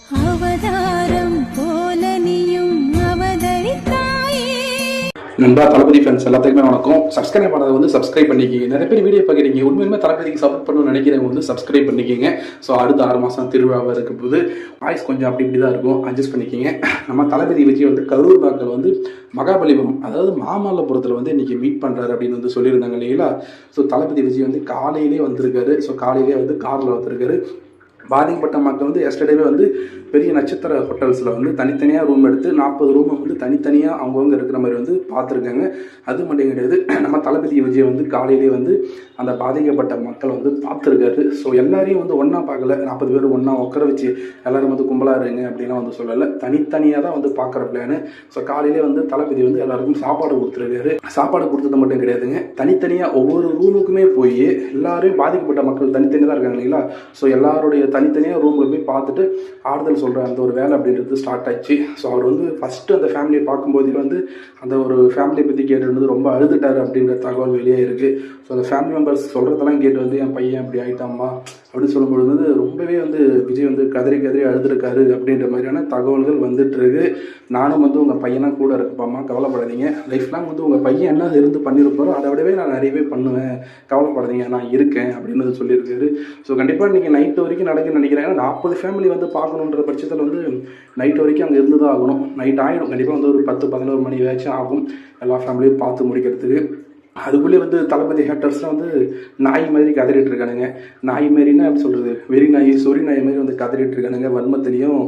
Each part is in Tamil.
நண்பா தளபதி ஃபேன்ஸ் எல்லாத்துக்குமே வணக்கம். சப்ஸ்கிரைப் பண்ணதை வந்து சப்ஸ்கிரைப் பண்ணிக்கிங்க. நிறைய பேர் வீடியோ பார்க்குறீங்க, உண்மையுமே தளபதிக்கு சப்போர்ட் பண்ணணும்னு நினைக்கிறவங்க வந்து சப்ஸ்கிரைப் பண்ணிக்கிங்க. ஸோ அடுத்த 6 மாதம் திருவிழாவாக இருக்கும் போது வாய்ஸ் கொஞ்சம் அப்படி தான் இருக்கும், அட்ஜஸ்ட் பண்ணிக்கிங்க. நம்ம தளபதி விஜய் வந்து கரூர் மக்கள் வந்து மகாபலிபுரம், அதாவது மாமல்லபுரத்தில் வந்து இன்றைக்கி மீட் பண்ணுறாரு அப்படின்னு வந்து சொல்லியிருந்தாங்க இல்லைங்களா. ஸோ தளபதி விஜய் வந்து காலையிலே வந்திருக்காரு. ஸோ காலையிலே வந்து காரில் வந்திருக்காரு. பாதிக்கப்பட்ட மக்கள் வந்து எஸ்டர்டேவே வந்து பெரிய நட்சத்திர ஹோட்டல்ஸில் வந்து தனித்தனியாக ரூம் எடுத்து 40 ரூமை வந்து தனித்தனியாக அவங்கவுங்க இருக்கிற மாதிரி வந்து பார்த்துருக்காங்க. அது மட்டும் கிடையாது, நம்ம தளபதி விஜய் வந்து காலையிலே வந்து அந்த பாதிக்கப்பட்ட மக்கள் வந்து பார்த்துருக்காரு. ஸோ எல்லாரையும் வந்து ஒன்றா பார்க்கல, 40 பேர் ஒன்றா உட்கார வச்சு எல்லோரும் வந்து கும்பலாக இருங்க அப்படின்லாம் வந்து சொல்லலை, தனித்தனியாக தான் வந்து பார்க்குற பிளானு. ஸோ காலையிலே வந்து தளபதி வந்து எல்லாருக்கும் சாப்பாடு கொடுத்துருக்காரு. சாப்பாடு கொடுத்தது மட்டும் கிடையாதுங்க, தனித்தனியாக ஒவ்வொரு ரூமுக்குமே போய் எல்லாரும் பாதிக்கப்பட்ட மக்கள் தனித்தனியாக தான் இருக்காங்க இல்லைங்களா. ஸோ எல்லாருடைய தனித்தனியாக ரூமில் போய் பார்த்துட்டு ஆறுதல் சொல்கிற அந்த ஒரு வேலை அப்படின்றது ஸ்டார்ட் ஆச்சு. ஸோ அவர் வந்து ஃபஸ்ட்டு அந்த ஃபேமிலியை பார்க்கும்போதே வந்து அந்த ஒரு ஃபேமிலியை பற்றி கேட்டு வந்து ரொம்ப அழுதுட்டார் அப்படின்ற தகவல் வெளியே இருக்குது. ஸோ அந்த ஃபேமிலி மெம்பர்ஸ் சொல்கிறதெல்லாம் கேட்டு வந்து என் பையன் அப்படி ஆகிட்டாம்மா அப்படின்னு சொல்லும்பொழுது வந்து ரொம்பவே வந்து விஜய் வந்து கதறி அழுதுருக்காரு அப்படின்ற மாதிரியான தகவல்கள் வந்துட்டுருக்கு. நானும் வந்து உங்கள் பையனாக கூட இருக்குப்பாம்மா, கவலைப்படாதீங்க, லைஃப் லாங் வந்து உங்கள் பையன் என்ன இருந்து பண்ணியிருப்பாரோ அதை விடவே நான் நிறையவே பண்ணுவேன், கவலைப்படாதீங்க, நான் இருக்கேன் அப்படின்னு சொல்லியிருக்காரு. ஸோ கண்டிப்பாக இன்றைக்கி நைட்டு வரைக்கும் நடக்குன்னு நினைக்கிறேன். ஏன்னா 40 ஃபேமிலி வந்து பார்க்கணுன்ற பட்சத்தில் வந்து நைட்டு வரைக்கும் அங்கே இருந்து தான் ஆகணும். நைட் ஆகிடும், கண்டிப்பாக வந்து ஒரு 10-11 மணி வரைக்கும் ஆகும் எல்லா ஃபேமிலியும் பார்த்து முடிக்கிறதுக்கு. அதுக்குள்ளே வந்து தளபதி ஹேட்டர்ஸ்லாம் வந்து நாய் மாதிரி கதறிட்டு இருக்கானுங்க. நாய் மாரின்னா எப்படி சொல்கிறது, வெறி நாய் சொறி நாய் மாதிரி வந்து கதறிட்டு இருக்கானுங்க. வன்மத்திலையும்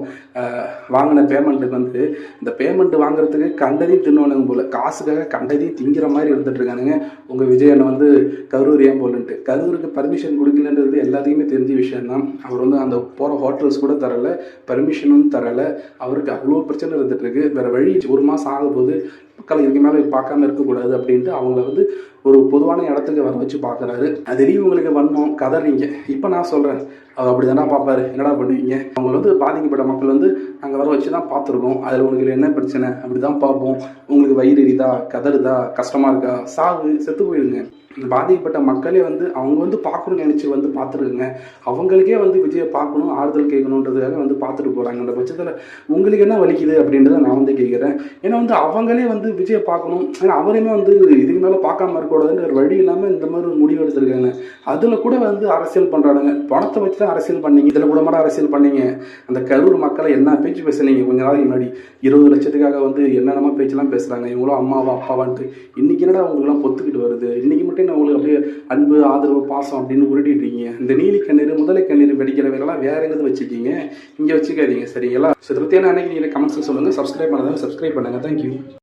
வாங்கின பேமெண்ட்டுக்கு வந்து இந்த பேமெண்ட் வாங்குறதுக்கு கண்டதையும் தின்னுவானுங்க போல், காசுக்காக கண்டதையும் திங்கிற மாதிரி இருந்துட்டு இருக்கானுங்க. உங்கள் விஜய் அண்ணன் வந்து கரூர் ஏன் போலன்ட்டு, கரூருக்கு பர்மிஷன் கொடுக்கலன்றது எல்லாத்தையுமே தெரிஞ்ச விஷயம்தான். அவர் வந்து அந்த போகிற ஹோட்டல்ஸ் கூட தரலை, பர்மிஷனும் தரலை. அவருக்கு அவ்வளோ பிரச்சனை இருந்துகிட்ருக்கு. வேறு வழி 1 மாதம் ஆகும்போது மக்கள் இதுக்கு மேலே பார்க்காம இருக்கக்கூடாது அப்படின்ட்டு அவங்கள வந்து ஒரு பொதுவான இடத்துக்கு வர வச்சு பார்க்குறாரு. அதுலேயும் உங்களுக்கு வன்மம் கதறீங்க. இப்போ நான் சொல்கிறேன், அவர் அப்படி தானே பார்ப்பாரு, என்னடா பண்ணுவீங்க, அவங்க வந்து பாதிக்கப்பட்ட மக்கள் வந்து அங்கே வர வச்சு தான் பார்த்துருக்கோம், அதில் உங்களுக்கு என்ன பிரச்சனை, அப்படி தான் பார்ப்போம். உங்களுக்கு வயிறு எரியுதா, கதறுதா, கஷ்டமாக இருக்கா, சாவு, செத்து போயிடுங்க. பாதிக்கப்பட்ட மக்களே வந்து அவங்க வந்து பார்க்கணும்னு நினச்சி வந்து பார்த்துருக்குங்க. அவங்களுக்கே வந்து விஜயை பார்க்கணும், ஆறுதல் கேட்கணுன்றதுக்காக வந்து பார்த்துட்டு போகிறாங்கன்ற பட்சத்தில் உங்களுக்கு என்ன வலிக்குது அப்படின்றத நான் வந்து கேட்குறேன். ஏன்னா வந்து அவங்களே வந்து விஜயை பார்க்கணும், ஏன்னா அவரையுமே வந்து இதுக்கு மேலே பார்க்காம இருக்கக்கூடாதுன்னு ஒரு வழி இல்லாமல் இந்த மாதிரி முடிவு எடுத்துருக்காங்க. அதில் கூட வந்து அரசியல் பண்ணுறானுங்க. பணத்தை வச்சு தான் அரசியல் பண்ணீங்க, இதில் கூட மாதிரி அரசியல் பண்ணீங்க. அந்த கரூர் மக்களை என்ன பேச்சு பேசுனீங்க கொஞ்ச நாளைக்கு முன்னாடி, 20 லட்சத்துக்காக வந்து என்னென்னமா பேச்செல்லாம் பேசுகிறாங்க, இவங்களும் அம்மாவா அப்பாவான்ட்டு. இன்றைக்கி என்னடா உங்களுக்குலாம் பொத்துக்கிட்டு வருது, இன்றைக்கி மட்டும் உங்களுக்கு அப்படியே அன்பு ஆதரவு பாசம் அப்படின்னு உருட்டிட்டு இருக்கீங்க. இந்த நீலி கண்ணீர் முதலை கண்ணீர் வெடிக்கிறவங்கலாம் வேற எங்கே வச்சுக்கிங்க, இங்கே வச்சுக்காதீங்க சரிங்களா. ஸோ இதை பற்றி என்ன நினைக்கிறீங்க கமெண்ட்ஸில் சொல்லுங்கள். சப்ஸ்கிரைப் பண்ணாதான் சப்ஸ்கிரைப் பண்ணுங்கள். தேங்க்யூ.